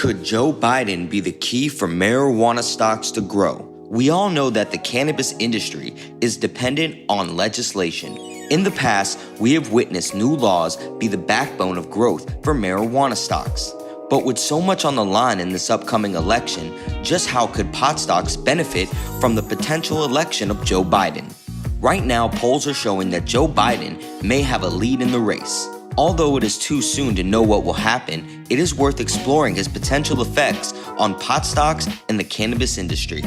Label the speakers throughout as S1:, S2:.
S1: Could Joe Biden be the key for marijuana stocks to grow? We all know that the cannabis industry is dependent on legislation. In the past, we have witnessed new laws be the backbone of growth for marijuana stocks. But with so much on the line in this upcoming election, just how could pot stocks benefit from the potential election of Joe Biden? Right now, polls are showing that Joe Biden may have a lead in the race. Although it is too soon to know what will happen, it is worth exploring his potential effects on pot stocks and the cannabis industry.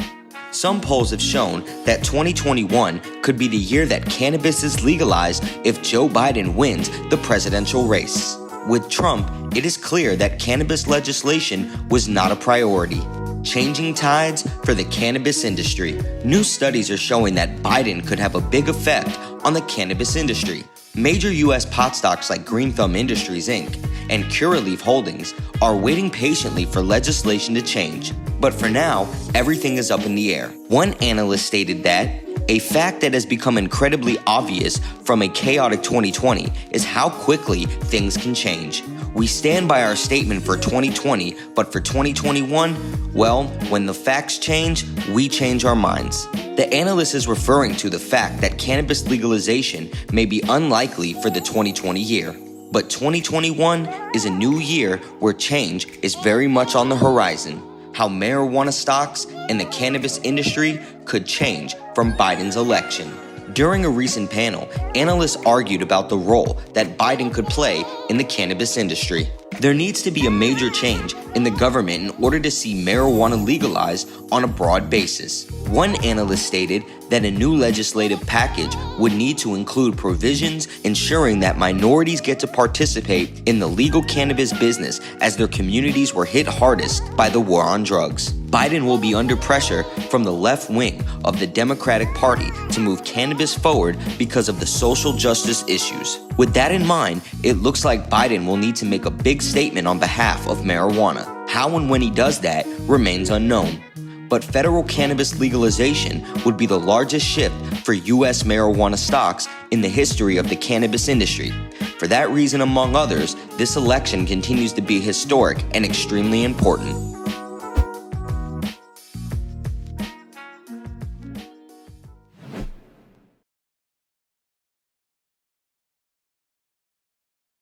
S1: Some polls have shown that 2021 could be the year that cannabis is legalized if Joe Biden wins the presidential race. With Trump, it is clear that cannabis legislation was not a priority. Changing tides for the cannabis industry. New studies are showing that Biden could have a big effect on the cannabis industry. Major U.S. pot stocks like Green Thumb Industries, Inc. and Curaleaf Holdings are waiting patiently for legislation to change. But for now, everything is up in the air. One analyst stated that a fact that has become incredibly obvious from a chaotic 2020 is how quickly things can change. We stand by our statement for 2020, but for 2021, well, when the facts change, we change our minds. The analyst is referring to the fact that cannabis legalization may be unlikely for the 2020 year. But 2021 is a new year where change is very much on the horizon. How marijuana stocks and the cannabis industry could change from Biden's election. During a recent panel, analysts argued about the role that Biden could play in the cannabis industry. There needs to be a major change in the government in order to see marijuana legalized on a broad basis. One analyst stated that a new legislative package would need to include provisions ensuring that minorities get to participate in the legal cannabis business as their communities were hit hardest by the war on drugs. Biden will be under pressure from the left wing of the Democratic Party to move cannabis forward because of the social justice issues. With that in mind, it looks like Biden will need to make a big statement on behalf of marijuana. How and when he does that remains unknown. But federal cannabis legalization would be the largest shift for U.S. marijuana stocks in the history of the cannabis industry. For that reason, among others, this election continues to be historic and extremely important.